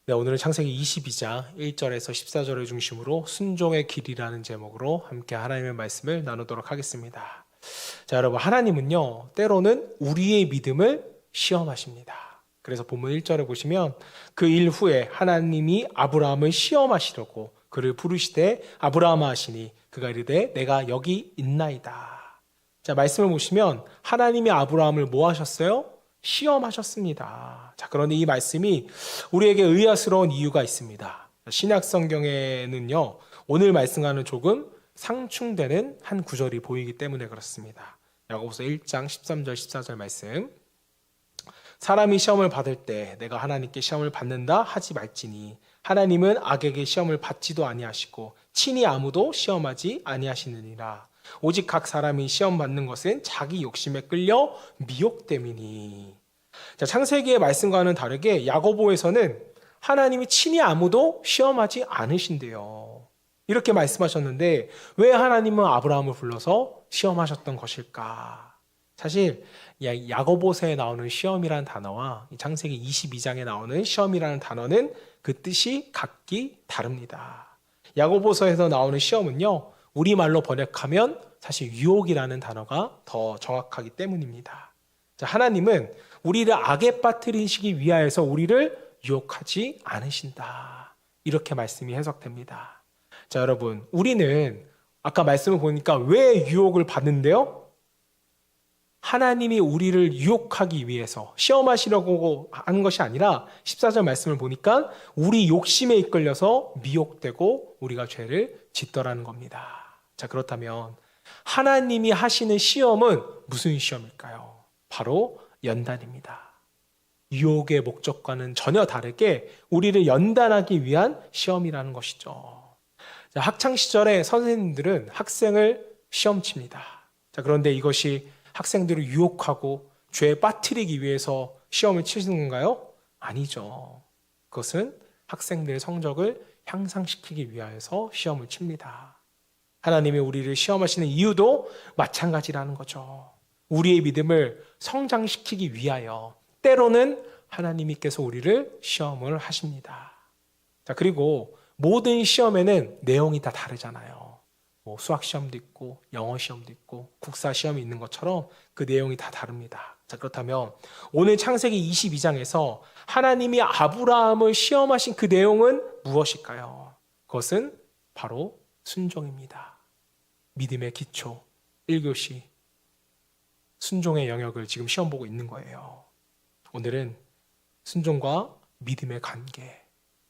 네, 오늘은 창세기 22장 1절에서 14절을 중심으로 순종의 길이라는 제목으로 함께 하나님의 말씀을 나누도록 하겠습니다. 자, 여러분, 하나님은요, 때로는 우리의 믿음을 시험하십니다. 그래서 본문 1절을 보시면 그 일 후에 하나님이 아브라함을 시험하시려고 그를 부르시되 아브라함아 하시니 그가 이르되 내가 여기 있나이다. 자, 말씀을 보시면 하나님이 아브라함을 뭐 하셨어요? 시험하셨습니다. 자, 그런데 이 말씀이 우리에게 의아스러운 이유가 있습니다. 신약 성경에는요, 오늘 말씀과는 조금 상충되는 한 구절이 보이기 때문에 그렇습니다. 야고보서 1장 13절 14절 말씀. 사람이 시험을 받을 때 내가 하나님께 시험을 받는다 하지 말지니 하나님은 악에게 시험을 받지도 아니하시고 친히 아무도 시험하지 아니하시느니라. 오직 각 사람이 시험 받는 것은 자기 욕심에 끌려 미혹됨이니. 자, 창세기의 말씀과는 다르게 야고보에서는 하나님이 친히 아무도 시험하지 않으신대요. 이렇게 말씀하셨는데 왜 하나님은 아브라함을 불러서 시험하셨던 것일까? 사실 야고보서에 나오는 시험이라는 단어와 창세기 22장에 나오는 시험이라는 단어는 그 뜻이 각기 다릅니다. 야고보서에서 나오는 시험은요, 우리말로 번역하면 사실 유혹이라는 단어가 더 정확하기 때문입니다. 자, 하나님은 우리를 악에 빠뜨리시기 위하여서 우리를 유혹하지 않으신다. 이렇게 말씀이 해석됩니다. 자, 여러분, 우리는 아까 말씀을 보니까 왜 유혹을 받는데요? 하나님이 우리를 유혹하기 위해서 시험하시려고 하는 것이 아니라 14절 말씀을 보니까 우리 욕심에 이끌려서 미혹되고 우리가 죄를 짓더라는 겁니다. 자, 그렇다면 하나님이 하시는 시험은 무슨 시험일까요? 바로 연단입니다. 유혹의 목적과는 전혀 다르게 우리를 연단하기 위한 시험이라는 것이죠. 자, 학창 시절에 선생님들은 학생을 시험 칩니다. 자, 그런데 이것이 학생들을 유혹하고 죄에 빠뜨리기 위해서 시험을 치시는 건가요? 아니죠. 그것은 학생들의 성적을 향상시키기 위하여서 시험을 칩니다. 하나님이 우리를 시험하시는 이유도 마찬가지라는 거죠. 우리의 믿음을 성장시키기 위하여 때로는 하나님께서 우리를 시험을 하십니다. 자, 그리고 모든 시험에는 내용이 다 다르잖아요. 뭐 수학 시험도 있고 영어 시험도 있고 국사 시험이 있는 것처럼 그 내용이 다 다릅니다. 자, 그렇다면 오늘 창세기 22장에서 하나님이 아브라함을 시험하신 그 내용은 무엇일까요? 그것은 바로 순종입니다. 믿음의 기초 1교시 순종의 영역을 지금 시험 보고 있는 거예요. 오늘은 순종과 믿음의 관계,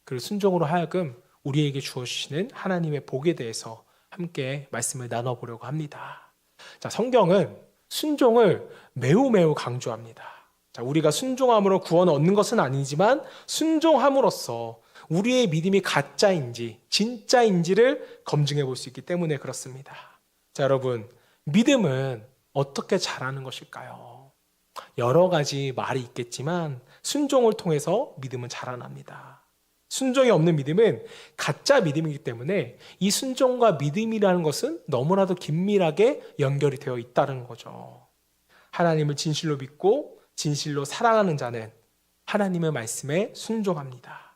그리고 순종으로 하여금 우리에게 주어주시는 하나님의 복에 대해서 함께 말씀을 나눠보려고 합니다. 자, 성경은 순종을 매우 강조합니다. 자, 우리가 순종함으로 구원을 얻는 것은 아니지만 순종함으로써 우리의 믿음이 가짜인지 진짜인지를 검증해 볼 수 있기 때문에 그렇습니다. 자, 여러분, 믿음은 어떻게 자라는 것일까요? 여러 가지 말이 있겠지만 순종을 통해서 믿음은 자라납니다. 순종이 없는 믿음은 가짜 믿음이기 때문에 이 순종과 믿음이라는 것은 너무나도 긴밀하게 연결이 되어 있다는 거죠. 하나님을 진실로 믿고 진실로 사랑하는 자는 하나님의 말씀에 순종합니다.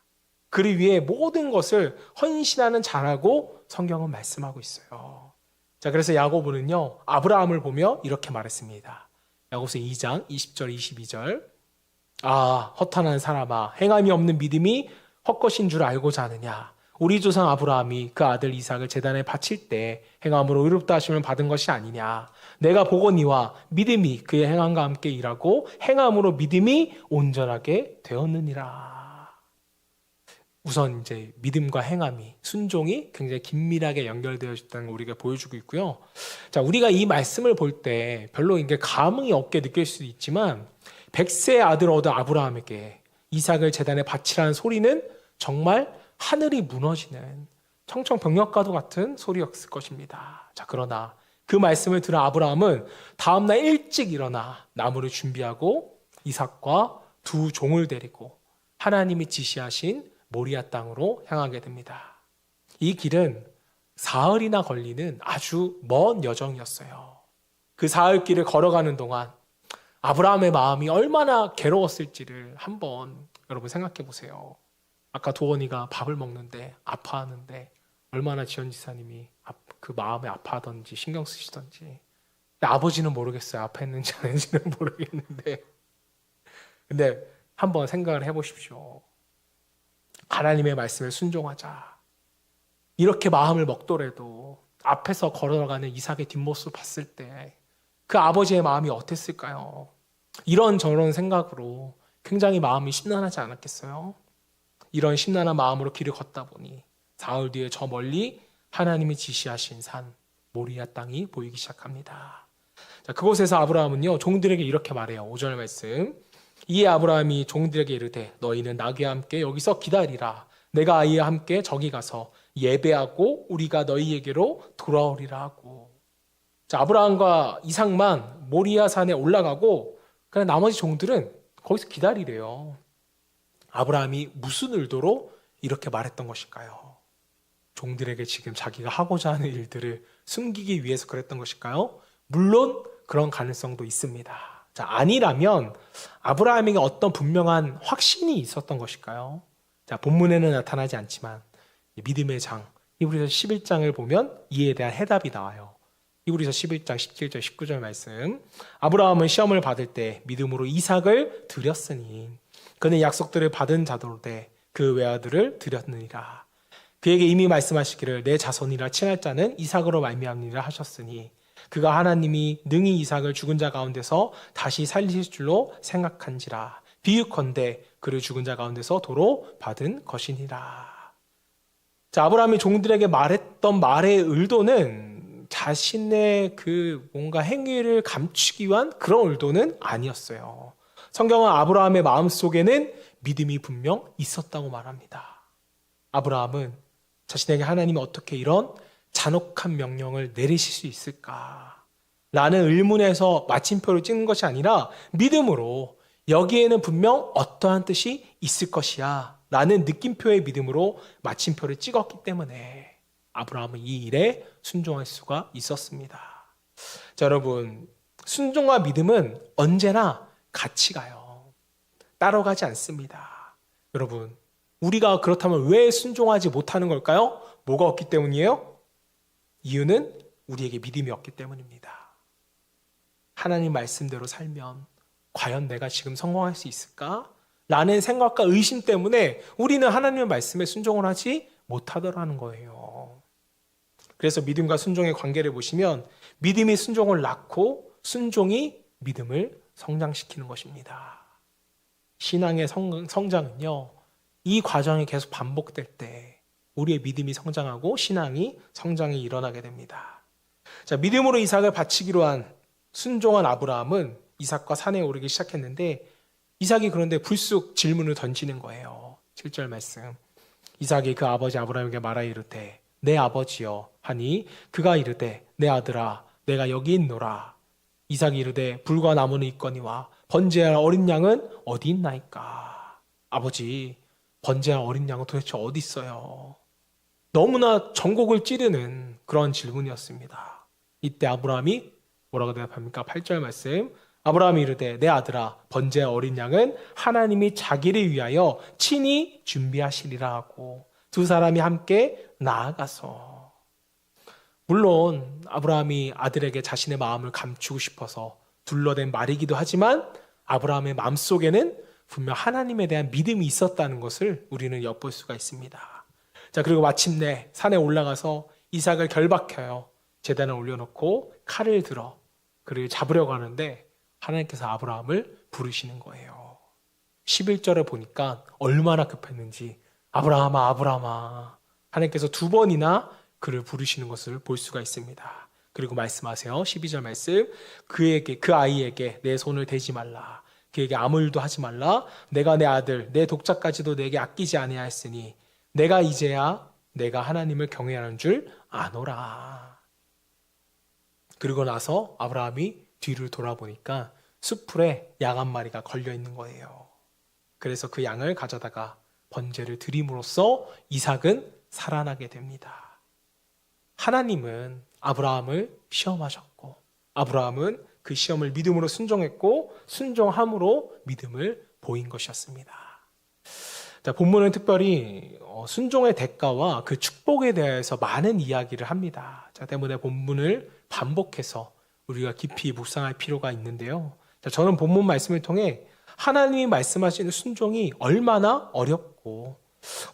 그를 위해 모든 것을 헌신하는 자라고 성경은 말씀하고 있어요. 자, 그래서 야고보는요, 아브라함을 보며 이렇게 말했습니다. 야고보서 2장 20절 22절. 아, 허탄한 사람아, 행함이 없는 믿음이 헛것인 줄 알고자 하느냐? 우리 조상 아브라함이 그 아들 이삭을 제단에 바칠 때 행함으로 의롭다 하심을 받은 것이 아니냐? 내가 보거니와 믿음이 그의 행함과 함께 일하고 행함으로 믿음이 온전하게 되었느니라. 우선 이제 믿음과 행함이, 순종이 굉장히 긴밀하게 연결되어 있다는 걸 우리가 보여주고 있고요. 자, 우리가 이 말씀을 볼 때 별로 이게 감흥이 없게 느낄 수도 있지만 100세의 아들 얻은 아브라함에게 이삭을 제단에 바치라는 소리는 정말 하늘이 무너지는 청천벽력과도 같은 소리였을 것입니다. 자, 그러나 그 말씀을 들은 아브라함은 다음날 일찍 일어나 나무를 준비하고 이삭과 두 종을 데리고 하나님이 지시하신 모리아 땅으로 향하게 됩니다. 이 길은 사흘이나 걸리는 아주 먼 여정이었어요. 그 사흘 길을 걸어가는 동안 아브라함의 마음이 얼마나 괴로웠을지를 한번 여러분 생각해 보세요. 아까 도원이가 밥을 먹는데 아파하는데 얼마나 지연 지사님이 그 마음에 아파하던지 신경 쓰시던지. 근데 아버지는 모르겠어요. 아파했는지 안 했는지는 모르겠는데. 근데 한번 생각을 해보십시오. 하나님의 말씀에 순종하자. 이렇게 마음을 먹더라도 앞에서 걸어가는 이삭의 뒷모습을 봤을 때 그 아버지의 마음이 어땠을까요? 이런저런 생각으로 굉장히 마음이 심란하지 않았겠어요? 이런 심란한 마음으로 길을 걷다 보니 사흘 뒤에 저 멀리 하나님이 지시하신 산 모리아 땅이 보이기 시작합니다. 자, 그곳에서 아브라함은요 종들에게 이렇게 말해요. 5절 말씀. 이에 아브라함이 종들에게 이르되 너희는 나귀와 함께 여기서 기다리라. 내가 아이와 함께 저기 가서 예배하고 우리가 너희에게로 돌아오리라 하고. 자, 아브라함과 이삭만 모리아 산에 올라가고 그냥 나머지 종들은 거기서 기다리래요. 아브라함이 무슨 의도로 이렇게 말했던 것일까요? 종들에게 지금 자기가 하고자 하는 일들을 숨기기 위해서 그랬던 것일까요? 물론 그런 가능성도 있습니다. 자, 아니라면 아브라함에게 어떤 분명한 확신이 있었던 것일까요? 자, 본문에는 나타나지 않지만 믿음의 장 히브리서 11장을 보면 이에 대한 해답이 나와요. 히브리서 11장 17절 19절 말씀. 아브라함은 시험을 받을 때 믿음으로 이삭을 드렸으니 그는 약속들을 받은 자도되 그 외아들을 드렸느니라. 그에게 이미 말씀하시기를 내 자손이라 칭할 자는 이삭으로 말미암니라 하셨으니 그가 하나님이 능히 이삭을 죽은 자 가운데서 다시 살리실 줄로 생각한지라. 비유컨대 그를 죽은 자 가운데서 도로 받은 것이니라. 자, 아브라함이 종들에게 말했던 말의 의도는 자신의 그 뭔가 행위를 감추기 위한 그런 의도는 아니었어요. 성경은 아브라함의 마음속에는 믿음이 분명 있었다고 말합니다. 아브라함은 자신에게 하나님이 어떻게 이런 잔혹한 명령을 내리실 수 있을까? 라는 의문에서 마침표를 찍는 것이 아니라 믿음으로 여기에는 분명 어떠한 뜻이 있을 것이야 라는 느낌표의 믿음으로 마침표를 찍었기 때문에 아브라함은 이 일에 순종할 수가 있었습니다. 자, 여러분, 순종과 믿음은 언제나 같이 가요. 따로 가지 않습니다. 여러분, 우리가 그렇다면 왜 순종하지 못하는 걸까요? 뭐가 없기 때문이에요? 이유는 우리에게 믿음이 없기 때문입니다. 하나님 말씀대로 살면 과연 내가 지금 성공할 수 있을까? 라는 생각과 의심 때문에 우리는 하나님의 말씀에 순종을 하지 못하더라는 거예요. 그래서 믿음과 순종의 관계를 보시면 믿음이 순종을 낳고 순종이 믿음을 성장시키는 것입니다. 신앙의 성장은요, 이 과정이 계속 반복될 때 우리의 믿음이 성장하고 성장이 일어나게 됩니다. 자, 믿음으로 이삭을 바치기로 한 순종한 아브라함은 이삭과 산에 오르기 시작했는데 이삭이 그런데 불쑥 질문을 던지는 거예요. 7절 말씀. 이삭이 그 아버지 아브라함에게 말하여 이르되 내 아버지여 하니 그가 이르되 내 아들아 내가 여기 있노라. 이삭이 이르되 불과 나무는 있거니와 번제할 어린 양은 어디 있나이까. 아버지, 번제할 어린 양은 도대체 어디 있어요? 너무나 전곡을 찌르는 그런 질문이었습니다. 이때 아브라함이 뭐라고 대답합니까? 8절 말씀. 아브라함이 이르되 내 아들아 번제할 어린 양은 하나님이 자기를 위하여 친히 준비하시리라 하고 두 사람이 함께 나아가서. 물론 아브라함이 아들에게 자신의 마음을 감추고 싶어서 둘러댄 말이기도 하지만 아브라함의 마음속에는 분명 하나님에 대한 믿음이 있었다는 것을 우리는 엿볼 수가 있습니다. 자, 그리고 마침내 산에 올라가서 이삭을 결박해요. 제단을 올려놓고 칼을 들어 그를 잡으려고 하는데 하나님께서 아브라함을 부르시는 거예요. 11절을 보니까 얼마나 급했는지 아브라함아 아브라함아 하나님께서 두 번이나 그를 부르시는 것을 볼 수가 있습니다. 그리고 말씀하세요. 12절 말씀. 그 아이에게 내 손을 대지 말라. 그에게 아무 일도 하지 말라. 내가 내 아들 내 독자까지도 내게 아끼지 아니하였으니 내가 이제야 내가 하나님을 경외하는 줄 아노라. 그리고 나서 아브라함이 뒤를 돌아보니까 숯불에 양 한 마리가 걸려 있는 거예요. 그래서 그 양을 가져다가 번제를 드림으로써 이삭은 살아나게 됩니다. 하나님은 아브라함을 시험하셨고 아브라함은 그 시험을 믿음으로 순종했고 순종함으로 믿음을 보인 것이었습니다. 자, 본문은 특별히 순종의 대가와 그 축복에 대해서 많은 이야기를 합니다. 자, 때문에 본문을 반복해서 우리가 깊이 묵상할 필요가 있는데요. 자, 저는 본문 말씀을 통해 하나님이 말씀하시는 순종이 얼마나 어렵고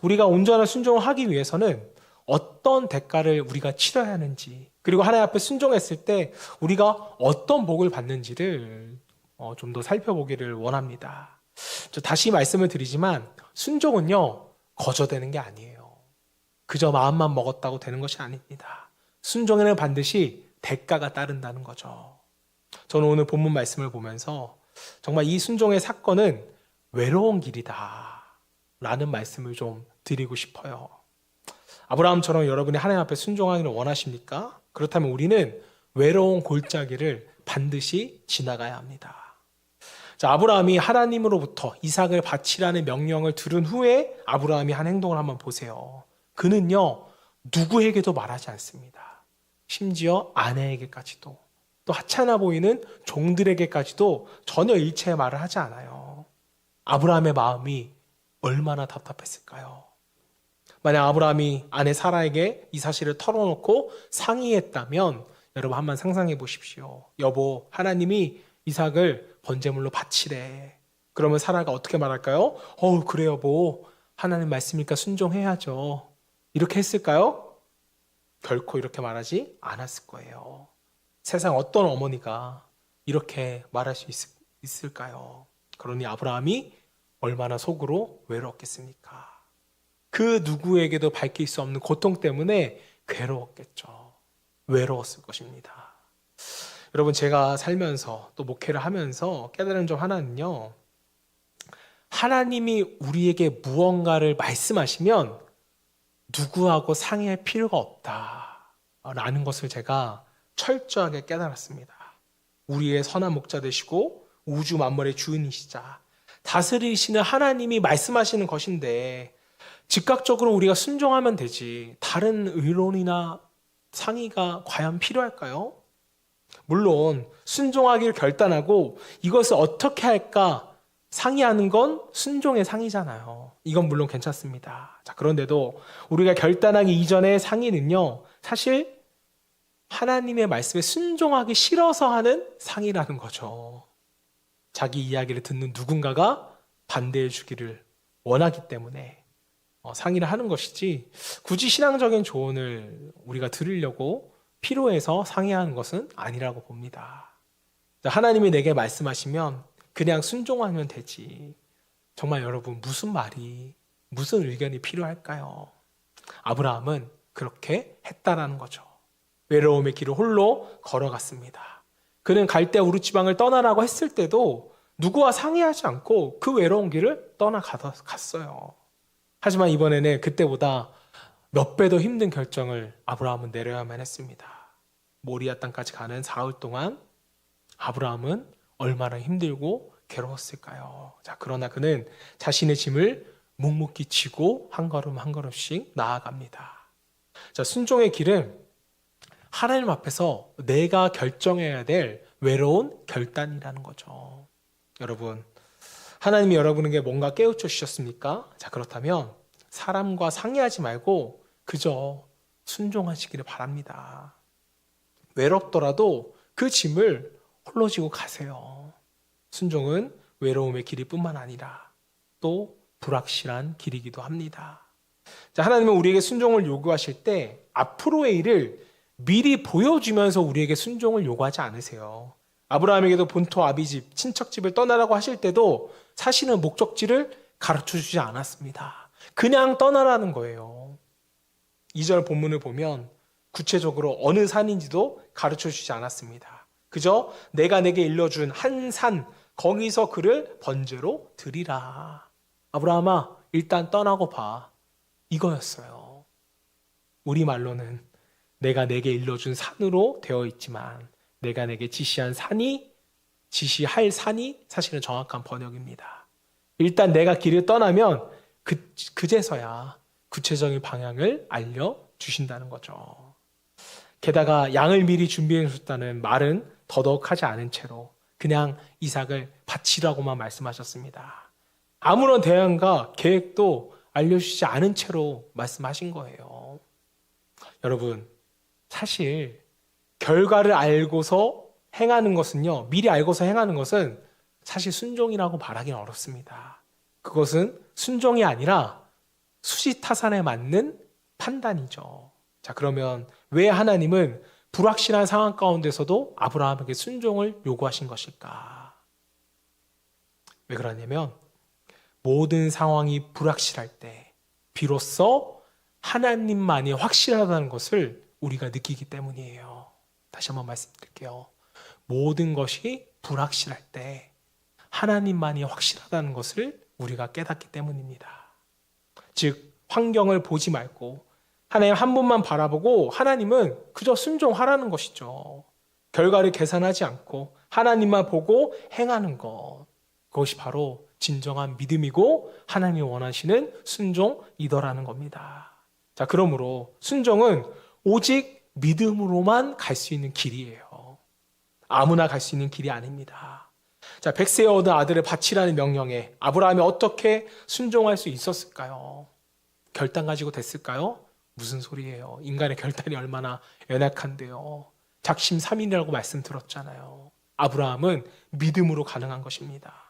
우리가 온전한 순종을 하기 위해서는 어떤 대가를 우리가 치러야 하는지, 그리고 하나님 앞에 순종했을 때 우리가 어떤 복을 받는지를 좀 더 살펴보기를 원합니다. 다시 말씀을 드리지만 순종은요, 거저되는 게 아니에요. 그저 마음만 먹었다고 되는 것이 아닙니다. 순종에는 반드시 대가가 따른다는 거죠. 저는 오늘 본문 말씀을 보면서 정말 이 순종의 사건은 외로운 길이다 라는 말씀을 좀 드리고 싶어요. 아브라함처럼 여러분이 하나님 앞에 순종하기를 원하십니까? 그렇다면 우리는 외로운 골짜기를 반드시 지나가야 합니다. 자, 아브라함이 하나님으로부터 이삭을 바치라는 명령을 들은 후에 아브라함이 한 행동을 한번 보세요. 그는요, 누구에게도 말하지 않습니다. 심지어 아내에게까지도, 또 하찮아 보이는 종들에게까지도 전혀 일체의 말을 하지 않아요. 아브라함의 마음이 얼마나 답답했을까요? 만약 아브라함이 아내 사라에게 이 사실을 털어놓고 상의했다면 여러분 한번 상상해 보십시오. 여보, 하나님이 이삭을 번제물로 바치래. 그러면 사라가 어떻게 말할까요? 그래 여보, 하나님 말씀이니까 순종해야죠. 이렇게 했을까요? 결코 이렇게 말하지 않았을 거예요. 세상 어떤 어머니가 이렇게 말할 수 있을까요? 그러니 아브라함이 얼마나 속으로 외로웠겠습니까? 그 누구에게도 밝힐 수 없는 고통 때문에 괴로웠겠죠. 외로웠을 것입니다. 여러분, 제가 살면서 또 목회를 하면서 깨달은 점 하나는요, 하나님이 우리에게 무언가를 말씀하시면 누구하고 상의할 필요가 없다라는 것을 제가 철저하게 깨달았습니다. 우리의 선한 목자 되시고 우주 만물의 주인이시자 다스리시는 하나님이 말씀하시는 것인데 즉각적으로 우리가 순종하면 되지 다른 의론이나 상의가 과연 필요할까요? 물론 순종하기를 결단하고 이것을 어떻게 할까 상의하는 건 순종의 상의잖아요. 이건 물론 괜찮습니다. 자, 그런데도 우리가 결단하기 이전의 상의는요, 사실 하나님의 말씀에 순종하기 싫어서 하는 상의라는 거죠. 자기 이야기를 듣는 누군가가 반대해 주기를 원하기 때문에 상의를 하는 것이지 굳이 신앙적인 조언을 우리가 들으려고 필요해서 상의하는 것은 아니라고 봅니다. 하나님이 내게 말씀하시면 그냥 순종하면 되지. 정말 여러분, 무슨 말이, 무슨 의견이 필요할까요? 아브라함은 그렇게 했다라는 거죠. 외로움의 길을 홀로 걸어갔습니다. 그는 갈대 우르 지방을 떠나라고 했을 때도 누구와 상의하지 않고 그 외로운 길을 떠나갔어요. 하지만 이번에는 그때보다 몇 배 더 힘든 결정을 아브라함은 내려야만 했습니다. 모리아 땅까지 가는 사흘 동안 아브라함은 얼마나 힘들고 괴로웠을까요? 자, 그러나 그는 자신의 짐을 묵묵히 지고 한 걸음 한 걸음씩 나아갑니다. 자, 순종의 길은 하나님 앞에서 내가 결정해야 될 외로운 결단이라는 거죠. 여러분, 하나님이 여러분에게 뭔가 깨우쳐 주셨습니까? 자, 그렇다면 사람과 상의하지 말고 그저 순종하시기를 바랍니다. 외롭더라도 그 짐을 홀로 지고 가세요. 순종은 외로움의 길이뿐만 아니라 또 불확실한 길이기도 합니다. 자, 하나님은 우리에게 순종을 요구하실 때 앞으로의 일을 미리 보여주면서 우리에게 순종을 요구하지 않으세요. 아브라함에게도 본토 아비집, 친척집을 떠나라고 하실 때도 사실은 목적지를 가르쳐주지 않았습니다. 그냥 떠나라는 거예요. 2절 본문을 보면 구체적으로 어느 산인지도 가르쳐주지 않았습니다. 그저 내가 내게 일러준 한 산, 거기서 그를 번제로 드리라. 아브라함아, 일단 떠나고 봐. 이거였어요. 우리말로는 내가 내게 일러준 산으로 되어 있지만 내가 내게 지시할 산이 사실은 정확한 번역입니다. 일단 내가 길을 떠나면 그제서야 구체적인 방향을 알려주신다는 거죠. 게다가 양을 미리 준비해 줬다는 말은 더더욱 하지 않은 채로 그냥 이삭을 바치라고만 말씀하셨습니다. 아무런 대안과 계획도 알려주시지 않은 채로 말씀하신 거예요. 여러분, 사실 결과를 알고서 행하는 것은요, 미리 알고서 행하는 것은 사실 순종이라고 말하기는 어렵습니다. 그것은 순종이 아니라 수지타산에 맞는 판단이죠. 자, 그러면 왜 하나님은 불확실한 상황 가운데서도 아브라함에게 순종을 요구하신 것일까? 왜 그러냐면 모든 상황이 불확실할 때 비로소 하나님만이 확실하다는 것을 우리가 느끼기 때문이에요. 다시 한번 말씀드릴게요. 모든 것이 불확실할 때 하나님만이 확실하다는 것을 우리가 깨닫기 때문입니다. 즉, 환경을 보지 말고 하나님 한 분만 바라보고 하나님은 그저 순종하라는 것이죠. 결과를 계산하지 않고 하나님만 보고 행하는 것. 그것이 바로 진정한 믿음이고 하나님이 원하시는 순종이더라는 겁니다. 자, 그러므로 순종은 오직 믿음으로만 갈 수 있는 길이에요. 아무나 갈 수 있는 길이 아닙니다. 자, 100세에 얻은 아들을 바치라는 명령에 아브라함이 어떻게 순종할 수 있었을까요? 결단 가지고 됐을까요? 무슨 소리예요? 인간의 결단이 얼마나 연약한데요. 작심삼일이라고 말씀 들었잖아요. 아브라함은 믿음으로 가능한 것입니다.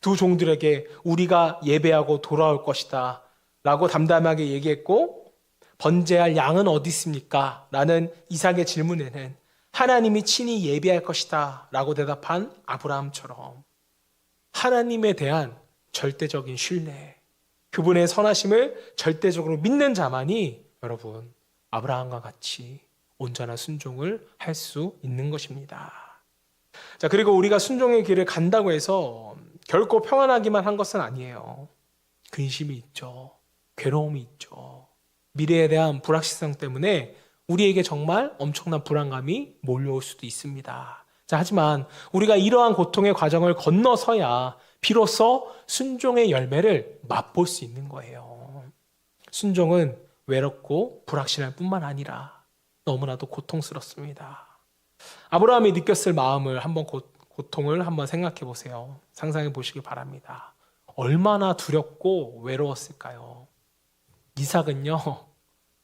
두 종들에게 우리가 예배하고 돌아올 것이다 라고 담담하게 얘기했고, 번제할 양은 어디 있습니까? 라는 이삭의 질문에는 하나님이 친히 예배할 것이다 라고 대답한 아브라함처럼 하나님에 대한 절대적인 신뢰, 그분의 선하심을 절대적으로 믿는 자만이 여러분 아브라함과 같이 온전한 순종을 할 수 있는 것입니다. 자, 그리고 우리가 순종의 길을 간다고 해서 결코 평안하기만 한 것은 아니에요. 근심이 있죠. 괴로움이 있죠. 미래에 대한 불확실성 때문에 우리에게 정말 엄청난 불안감이 몰려올 수도 있습니다. 자, 하지만 우리가 이러한 고통의 과정을 건너서야 비로소 순종의 열매를 맛볼 수 있는 거예요. 순종은 외롭고 불확실할 뿐만 아니라 너무나도 고통스럽습니다. 아브라함이 느꼈을 마음을 한번 고통을 한번 생각해 보세요. 상상해 보시기 바랍니다. 얼마나 두렵고 외로웠을까요? 이삭은요,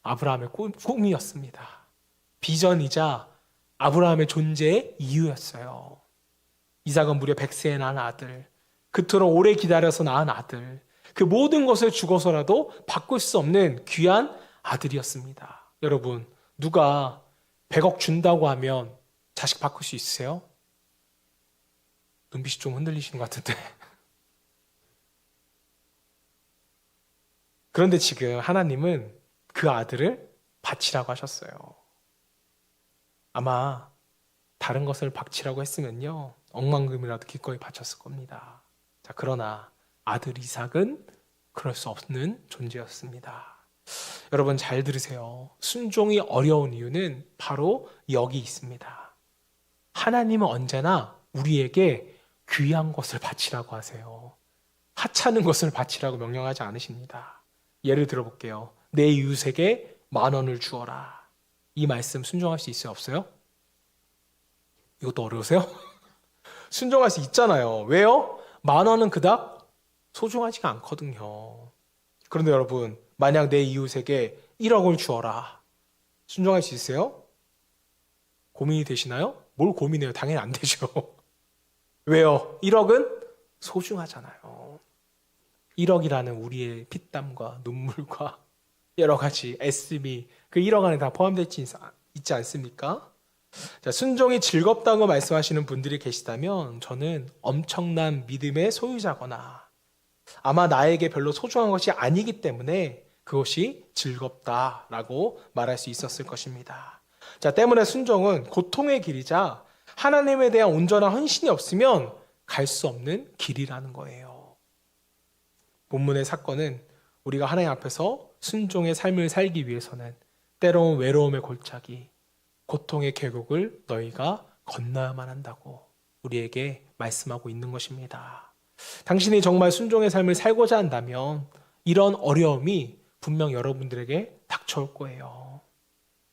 아브라함의 꿈이었습니다. 비전이자 아브라함의 존재의 이유였어요. 이삭은 무려 100세에 낳은 아들, 그토록 오래 기다려서 낳은 아들, 그 모든 것을 주고서라도 바꿀 수 없는 귀한 아들이었습니다. 여러분, 누가 100억 준다고 하면 자식 바꿀 수 있으세요? 눈빛이 좀 흔들리시는 것 같은데. 그런데 지금 하나님은 그 아들을 바치라고 하셨어요. 아마 다른 것을 바치라고 했으면요, 억만금이라도 기꺼이 바쳤을 겁니다. 자, 그러나 아들 이삭은 그럴 수 없는 존재였습니다. 여러분 잘 들으세요. 순종이 어려운 이유는 바로 여기 있습니다. 하나님은 언제나 우리에게 귀한 것을 바치라고 하세요. 하찮은 것을 바치라고 명령하지 않으십니다. 예를 들어볼게요. 내 이웃에게 10,000원을 주어라. 이 말씀 순종할 수 있어요? 없어요? 이것도 어려우세요? 순종할 수 있잖아요. 왜요? 10,000원은 그닥 소중하지가 않거든요. 그런데 여러분, 만약 내 이웃에게 1억을 주어라. 순종할 수 있어요? 고민이 되시나요? 뭘 고민해요? 당연히 안 되죠. 왜요? 1억은 소중하잖아요. 1억이라는 우리의 피땀과 눈물과 여러 가지 애씀이 그 1억 안에 다 포함되어 있지 않습니까? 자, 순종이 즐겁다고 말씀하시는 분들이 계시다면 저는 엄청난 믿음의 소유자거나 아마 나에게 별로 소중한 것이 아니기 때문에 그것이 즐겁다라고 말할 수 있었을 것입니다. 자, 때문에 순종은 고통의 길이자 하나님에 대한 온전한 헌신이 없으면 갈 수 없는 길이라는 거예요. 본문의 사건은 우리가 하나님 앞에서 순종의 삶을 살기 위해서는 때로운 외로움의 골짜기, 고통의 계곡을 너희가 건너야만 한다고 우리에게 말씀하고 있는 것입니다. 당신이 정말 순종의 삶을 살고자 한다면 이런 어려움이 분명 여러분들에게 닥쳐올 거예요.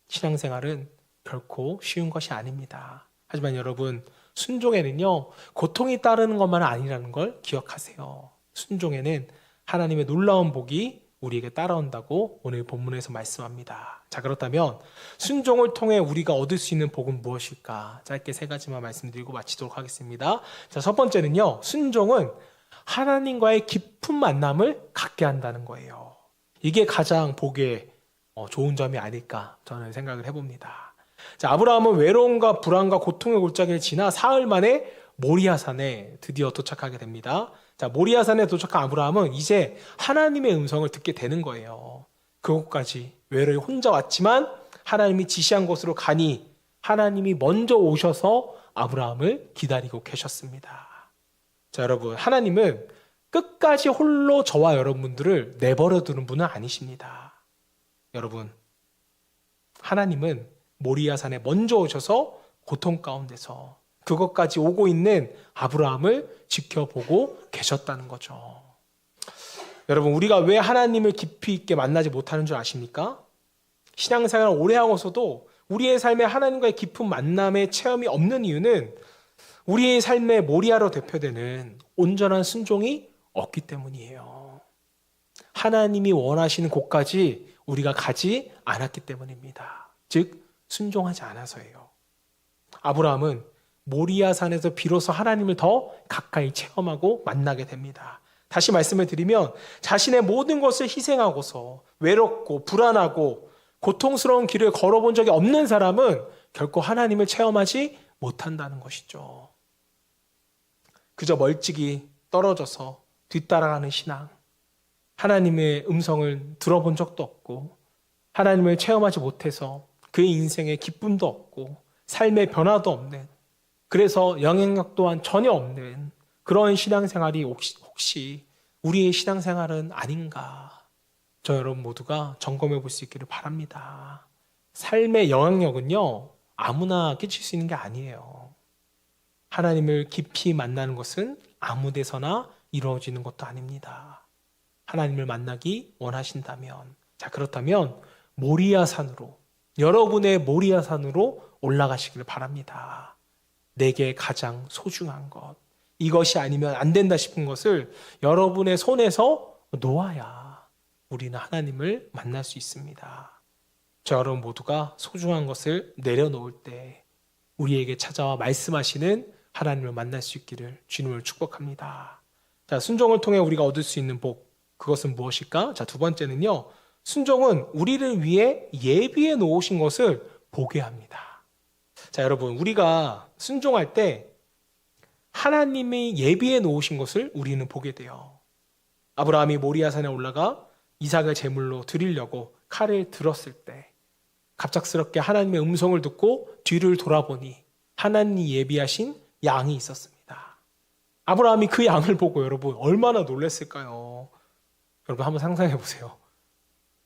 신앙생활은 결코 쉬운 것이 아닙니다. 하지만 여러분, 순종에는요, 고통이 따르는 것만 아니라는 걸 기억하세요. 순종에는 하나님의 놀라운 복이 우리에게 따라온다고 오늘 본문에서 말씀합니다. 자, 그렇다면 순종을 통해 우리가 얻을 수 있는 복은 무엇일까? 짧게 세 가지만 말씀드리고 마치도록 하겠습니다. 자, 첫 번째는요. 순종은 하나님과의 깊은 만남을 갖게 한다는 거예요. 이게 가장 복의 좋은 점이 아닐까 저는 생각을 해봅니다. 자, 아브라함은 외로움과 불안과 고통의 골짜기를 지나 사흘 만에 모리아산에 드디어 도착하게 됩니다. 자, 모리아산에 도착한 아브라함은 이제 하나님의 음성을 듣게 되는 거예요. 그곳까지 외로이 혼자 왔지만 하나님이 지시한 곳으로 가니 하나님이 먼저 오셔서 아브라함을 기다리고 계셨습니다. 자, 여러분, 하나님은 끝까지 홀로 저와 여러분들을 내버려 두는 분은 아니십니다. 여러분, 하나님은 모리아산에 먼저 오셔서 고통 가운데서 그것까지 오고 있는 아브라함을 지켜보고 계셨다는 거죠. 여러분, 우리가 왜 하나님을 깊이 있게 만나지 못하는 줄 아십니까? 신앙생활을 오래 하고서도 우리의 삶에 하나님과의 깊은 만남의 체험이 없는 이유는 우리의 삶의 모리아로 대표되는 온전한 순종이 없기 때문이에요. 하나님이 원하시는 곳까지 우리가 가지 않았기 때문입니다. 즉, 순종하지 않아서예요. 아브라함은 모리아산에서 비로소 하나님을 더 가까이 체험하고 만나게 됩니다. 다시 말씀을 드리면 자신의 모든 것을 희생하고서 외롭고 불안하고 고통스러운 길을 걸어본 적이 없는 사람은 결코 하나님을 체험하지 못한다는 것이죠. 그저 멀찍이 떨어져서 뒤따라가는 신앙, 하나님의 음성을 들어본 적도 없고 하나님을 체험하지 못해서 그의 인생에 기쁨도 없고 삶의 변화도 없는, 그래서 영향력 또한 전혀 없는 그런 신앙생활이 혹시 우리의 신앙생활은 아닌가? 저 여러분 모두가 점검해 볼 수 있기를 바랍니다. 삶의 영향력은요, 아무나 끼칠 수 있는 게 아니에요. 하나님을 깊이 만나는 것은 아무 데서나 이루어지는 것도 아닙니다. 하나님을 만나기 원하신다면, 자, 그렇다면 모리아산으로, 여러분의 모리아산으로 올라가시기를 바랍니다. 내게 가장 소중한 것, 이것이 아니면 안 된다 싶은 것을 여러분의 손에서 놓아야 우리는 하나님을 만날 수 있습니다. 저 여러분 모두가 소중한 것을 내려놓을 때 우리에게 찾아와 말씀하시는 하나님을 만날 수 있기를 주님을 축복합니다. 자, 순종을 통해 우리가 얻을 수 있는 복, 그것은 무엇일까? 자, 두 번째는요, 순종은 우리를 위해 예비해 놓으신 것을 보게 합니다. 자, 여러분, 우리가 순종할 때 하나님이 예비해 놓으신 것을 우리는 보게 돼요. 아브라함이 모리아산에 올라가 이삭을 제물로 드리려고 칼을 들었을 때 갑작스럽게 하나님의 음성을 듣고 뒤를 돌아보니 하나님이 예비하신 양이 있었습니다. 아브라함이 그 양을 보고 여러분 얼마나 놀랐을까요? 여러분 한번 상상해 보세요.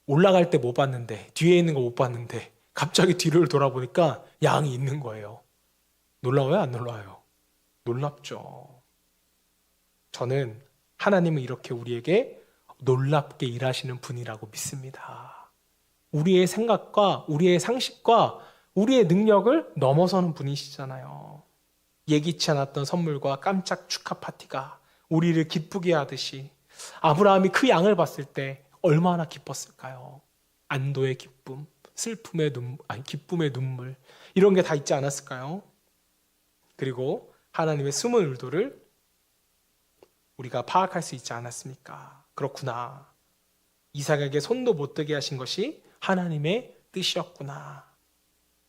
올라갈 때 못 봤는데, 뒤에 있는 거 못 봤는데 갑자기 뒤를 돌아보니까 양이 있는 거예요. 놀라워요? 안 놀라워요? 놀랍죠. 저는 하나님은 이렇게 우리에게 놀랍게 일하시는 분이라고 믿습니다. 우리의 생각과 우리의 상식과 우리의 능력을 넘어서는 분이시잖아요. 예기치 않았던 선물과 깜짝 축하 파티가 우리를 기쁘게 하듯이 아브라함이 그 양을 봤을 때 얼마나 기뻤을까요? 안도의 기쁨, 슬픔의 기쁨의 눈물, 이런 게 다 있지 않았을까요? 그리고 하나님의 숨은 의도를 우리가 파악할 수 있지 않았습니까? 그렇구나. 이삭에게 손도 못 대게 하신 것이 하나님의 뜻이었구나.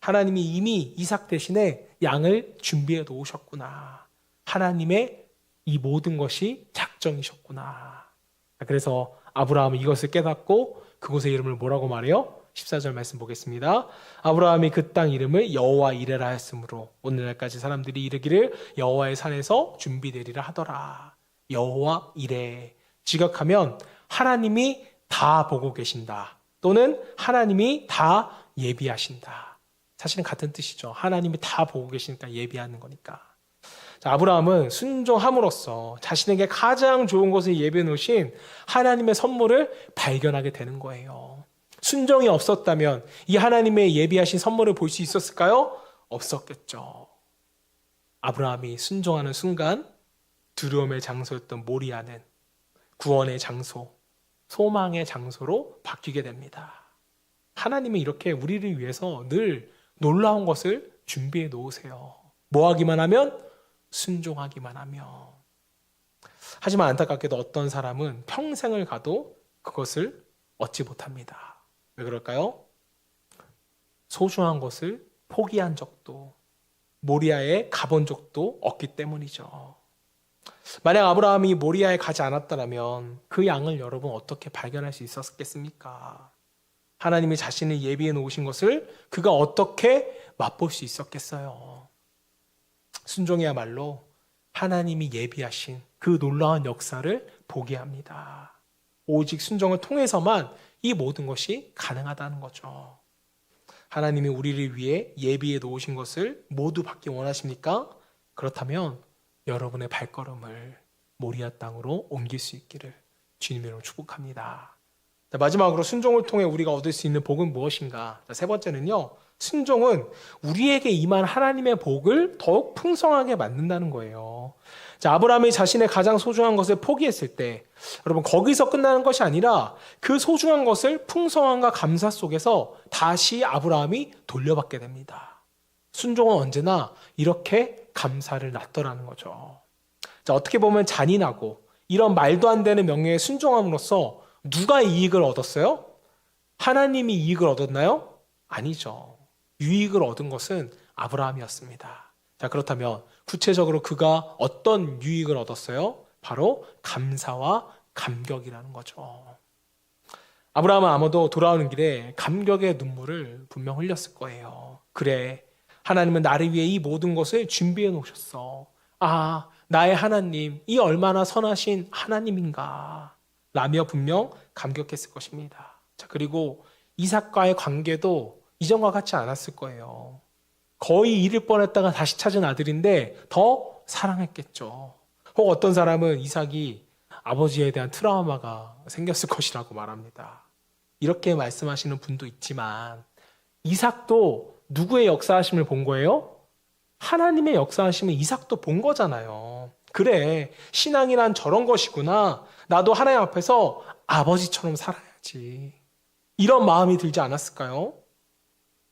하나님이 이미 이삭 대신에 양을 준비해 놓으셨구나. 하나님의 이 모든 것이 작정이셨구나. 그래서 아브라함은 이것을 깨닫고 그곳의 이름을 뭐라고 말해요? 14절 말씀 보겠습니다. 아브라함이 그 땅 이름을 여호와 이레라 하였으므로 오늘날까지 사람들이 이르기를 여호와의 산에서 준비되리라 하더라. 여호와 이레, 직역하면 하나님이 다 보고 계신다, 또는 하나님이 다 예비하신다. 사실은 같은 뜻이죠. 하나님이 다 보고 계시니까 예비하는 거니까. 자, 아브라함은 순종함으로써 자신에게 가장 좋은 것을 예비해 놓으신 하나님의 선물을 발견하게 되는 거예요. 순종이 없었다면 이 하나님의 예비하신 선물을 볼 수 있었을까요? 없었겠죠. 아브라함이 순종하는 순간 두려움의 장소였던 모리아는 구원의 장소, 소망의 장소로 바뀌게 됩니다. 하나님은 이렇게 우리를 위해서 늘 놀라운 것을 준비해 놓으세요. 뭐 하기만 하면? 순종하기만 하면. 하지만 안타깝게도 어떤 사람은 평생을 가도 그것을 얻지 못합니다. 왜 그럴까요? 소중한 것을 포기한 적도, 모리아에 가본 적도 없기 때문이죠. 만약 아브라함이 모리아에 가지 않았다면 그 양을 여러분 어떻게 발견할 수 있었겠습니까? 하나님이 자신을 예비해 놓으신 것을 그가 어떻게 맛볼 수 있었겠어요? 순종이야말로 하나님이 예비하신 그 놀라운 역사를 보게 합니다. 오직 순종을 통해서만 이 모든 것이 가능하다는 거죠. 하나님이 우리를 위해 예비해 놓으신 것을 모두 받기 원하십니까? 그렇다면 여러분의 발걸음을 모리아 땅으로 옮길 수 있기를 주님으로 축복합니다. 마지막으로 순종을 통해 우리가 얻을 수 있는 복은 무엇인가? 세 번째는요, 순종은 우리에게 임한 하나님의 복을 더욱 풍성하게 만든다는 거예요. 아브라함이 자신의 가장 소중한 것을 포기했을 때, 여러분 거기서 끝나는 것이 아니라 그 소중한 것을 풍성함과 감사 속에서 다시 아브라함이 돌려받게 됩니다. 순종은 언제나 이렇게 감사를 낳더라는 거죠. 어떻게 보면 잔인하고 이런 말도 안 되는 명예에 순종함으로써 누가 이익을 얻었어요? 하나님이 이익을 얻었나요? 아니죠. 유익을 얻은 것은 아브라함이었습니다. 그렇다면 구체적으로 그가 어떤 유익을 얻었어요? 바로 감사와 감격이라는 거죠. 아브라함은 아마도 돌아오는 길에 감격의 눈물을 분명 흘렸을 거예요. 그래, 하나님은 나를 위해 이 모든 것을 준비해 놓으셨어. 아, 나의 하나님, 이 얼마나 선하신 하나님인가 라며 분명 감격했을 것입니다. 그리고 이삭과의 관계도 이전과 같지 않았을 거예요. 거의 잃을 뻔했다가 다시 찾은 아들인데 더 사랑했겠죠. 혹 어떤 사람은 이삭이 아버지에 대한 트라우마가 생겼을 것이라고 말합니다. 이렇게 말씀하시는 분도 있지만 이삭도 누구의 역사하심을 본 거예요? 하나님의 역사하심을 이삭도 본 거잖아요. 그래, 신앙이란 저런 것이구나. 나도 하나님 앞에서 아버지처럼 살아야지. 이런 마음이 들지 않았을까요?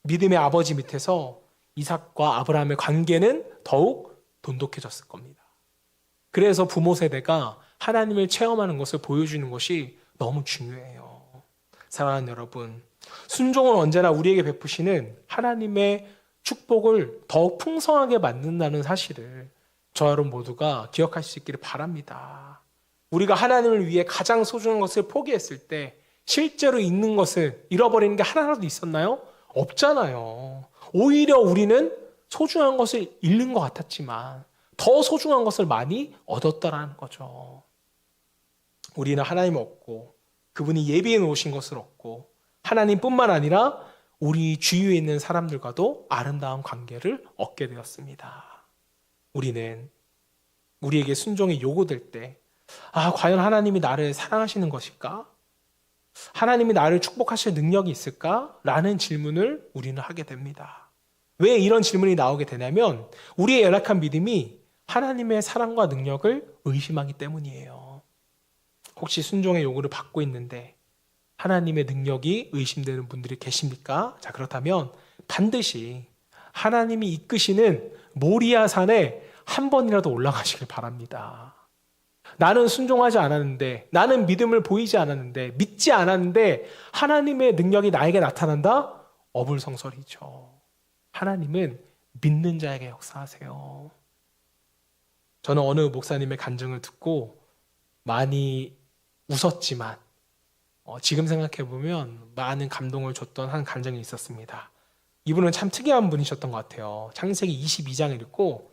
믿음의 아버지 밑에서 이삭과 아브라함의 관계는 더욱 돈독해졌을 겁니다. 그래서 부모 세대가 하나님을 체험하는 것을 보여주는 것이 너무 중요해요. 사랑하는 여러분, 순종은 언제나 우리에게 베푸시는 하나님의 축복을 더욱 풍성하게 만든다는 사실을 저 여러분 모두가 기억할 수 있기를 바랍니다. 우리가 하나님을 위해 가장 소중한 것을 포기했을 때 실제로 있는 것을 잃어버리는 게 하나라도 있었나요? 없잖아요. 오히려 우리는 소중한 것을 잃는 것 같았지만 더 소중한 것을 많이 얻었다라는 거죠. 우리는 하나님을 얻고 그분이 예비해 놓으신 것을 얻고 하나님뿐만 아니라 우리 주위에 있는 사람들과도 아름다운 관계를 얻게 되었습니다. 우리는 우리에게 순종이 요구될 때 과연 하나님이 나를 사랑하시는 것일까? 하나님이 나를 축복하실 능력이 있을까? 라는 질문을 우리는 하게 됩니다. 왜 이런 질문이 나오게 되냐면 우리의 연약한 믿음이 하나님의 사랑과 능력을 의심하기 때문이에요. 혹시 순종의 요구를 받고 있는데 하나님의 능력이 의심되는 분들이 계십니까? 그렇다면 반드시 하나님이 이끄시는 모리아 산에 한 번이라도 올라가시길 바랍니다. 나는 순종하지 않았는데, 나는 믿음을 보이지 않았는데, 믿지 않았는데 하나님의 능력이 나에게 나타난다? 어불성설이죠. 하나님은 믿는 자에게 역사하세요. 저는 어느 목사님의 간증을 듣고 많이 웃었지만 지금 생각해보면 많은 감동을 줬던 한 간증이 있었습니다. 이분은 참 특이한 분이셨던 것 같아요. 창세기 22장을 읽고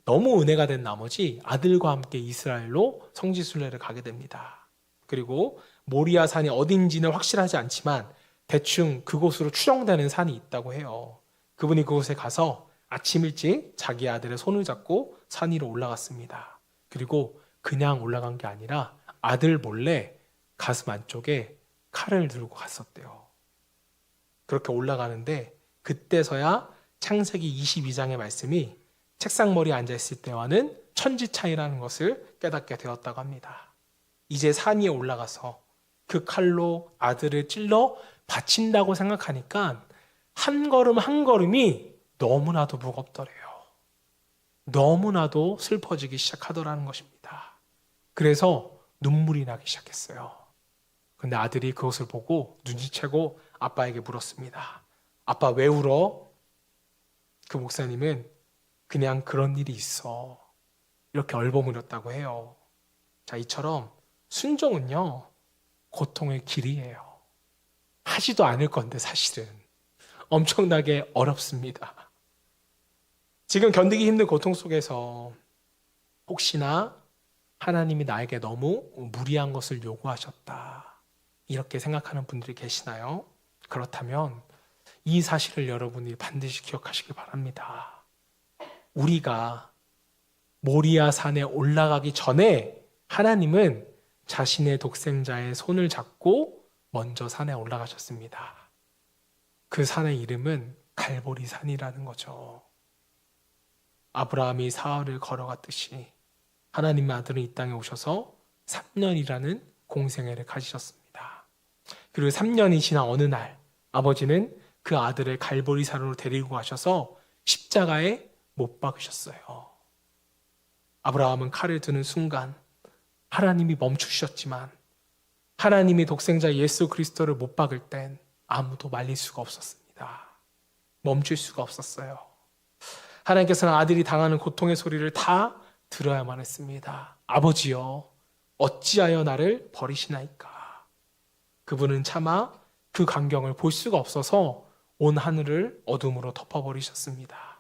너무 은혜가 된 나머지 아들과 함께 이스라엘로 성지순례를 가게 됩니다. 그리고 모리아 산이 어딘지는 확실하지 않지만 대충 그곳으로 추정되는 산이 있다고 해요. 그분이 그곳에 가서 아침 일찍 자기 아들의 손을 잡고 산 위로 올라갔습니다. 그리고 그냥 올라간 게 아니라 아들 몰래 가슴 안쪽에 칼을 들고 갔었대요. 그렇게 올라가는데 그때서야 창세기 22장의 말씀이 책상머리에 앉아있을 때와는 천지 차이라는 것을 깨닫게 되었다고 합니다. 이제 산 위에 올라가서 그 칼로 아들을 찔러 바친다고 생각하니까 한 걸음 한 걸음이 너무나도 무겁더래요. 너무나도 슬퍼지기 시작하더라는 것입니다. 그래서 눈물이 나기 시작했어요. 근데 아들이 그것을 보고 눈치채고 아빠에게 물었습니다. 아빠 왜 울어? 그 목사님은 그냥 그런 일이 있어. 이렇게 얼버무렸다고 해요. 자, 이처럼 순종은요, 고통의 길이에요. 하지도 않을 건데 사실은 엄청나게 어렵습니다. 지금 견디기 힘든 고통 속에서 혹시나 하나님이 나에게 너무 무리한 것을 요구하셨다, 이렇게 생각하는 분들이 계시나요? 그렇다면 이 사실을 여러분이 반드시 기억하시기 바랍니다. 우리가 모리아 산에 올라가기 전에 하나님은 자신의 독생자의 손을 잡고 먼저 산에 올라가셨습니다. 그 산의 이름은 갈보리 산이라는 거죠. 아브라함이 사흘을 걸어갔듯이 하나님의 아들은 이 땅에 오셔서 3년이라는 공생애를 가지셨습니다. 그리고 3년이 지난 어느 날 아버지는 그 아들을 갈보리 산으로 데리고 가셔서 십자가에 못 박으셨어요. 아브라함은 칼을 드는 순간 하나님이 멈추셨지만 하나님이 독생자 예수 그리스도를 못 박을 땐 아무도 말릴 수가 없었습니다. 멈출 수가 없었어요. 하나님께서는 아들이 당하는 고통의 소리를 다 들어야만 했습니다. 아버지여, 어찌하여 나를 버리시나이까? 그분은 차마 그 광경을 볼 수가 없어서 온 하늘을 어둠으로 덮어버리셨습니다.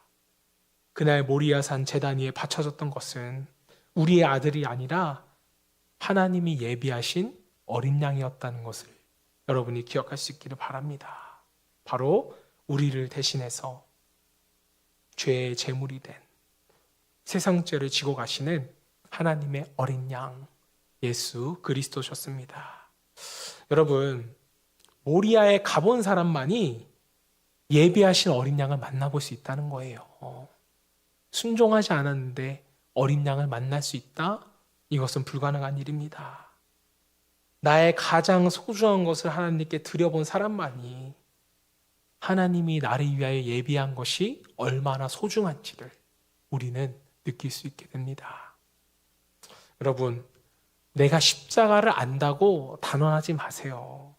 그날 모리아산 제단 위에 바쳐졌던 것은 우리의 아들이 아니라 하나님이 예비하신 어린 양이었다는 것을 여러분이 기억할 수 있기를 바랍니다. 바로 우리를 대신해서 죄의 제물이 된 세상 죄를 지고 가시는 하나님의 어린 양 예수 그리스도셨습니다. 여러분, 모리아에 가본 사람만이 예비하신 어린 양을 만나볼 수 있다는 거예요. 순종하지 않았는데 어린 양을 만날 수 있다? 이것은 불가능한 일입니다. 나의 가장 소중한 것을 하나님께 드려본 사람만이 하나님이 나를 위하여 예비한 것이 얼마나 소중한지를 우리는 느낄 수 있게 됩니다. 여러분, 내가 십자가를 안다고 단언하지 마세요.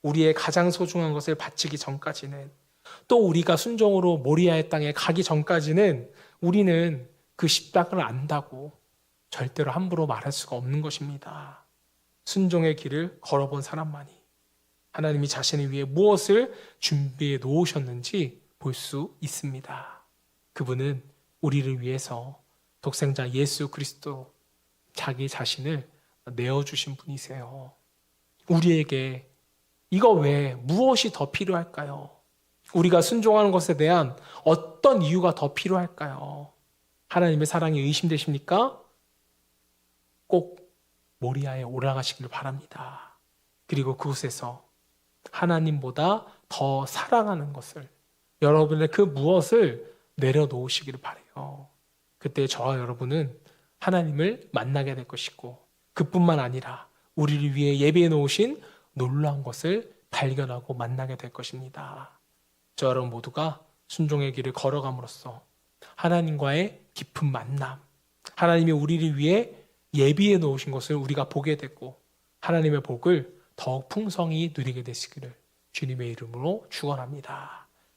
우리의 가장 소중한 것을 바치기 전까지는, 또 우리가 순종으로 모리아의 땅에 가기 전까지는 우리는 그 십자가를 안다고 절대로 함부로 말할 수가 없는 것입니다. 순종의 길을 걸어본 사람만이 하나님이 자신을 위해 무엇을 준비해 놓으셨는지 볼 수 있습니다. 그분은 우리를 위해서 독생자 예수 그리스도 자기 자신을 내어주신 분이세요. 우리에게 이거 외에 무엇이 더 필요할까요? 우리가 순종하는 것에 대한 어떤 이유가 더 필요할까요? 하나님의 사랑이 의심되십니까? 꼭 모리아에 올라가시길 바랍니다. 그리고 그곳에서 하나님보다 더 사랑하는 것을, 여러분의 그 무엇을 내려놓으시기를 바라요. 그때 저와 여러분은 하나님을 만나게 될 것이고, 그뿐만 아니라 우리를 위해 예비해 놓으신 놀라운 것을 발견하고 만나게 될 것입니다. 저 여러분 모두가 순종의 길을 걸어감으로써 하나님과의 깊은 만남, 하나님이 우리를 위해 예비해 놓으신 것을 우리가 보게 되고 하나님의 복을 더욱 풍성히 누리게 되시기를 주님의 이름으로 축원합니다.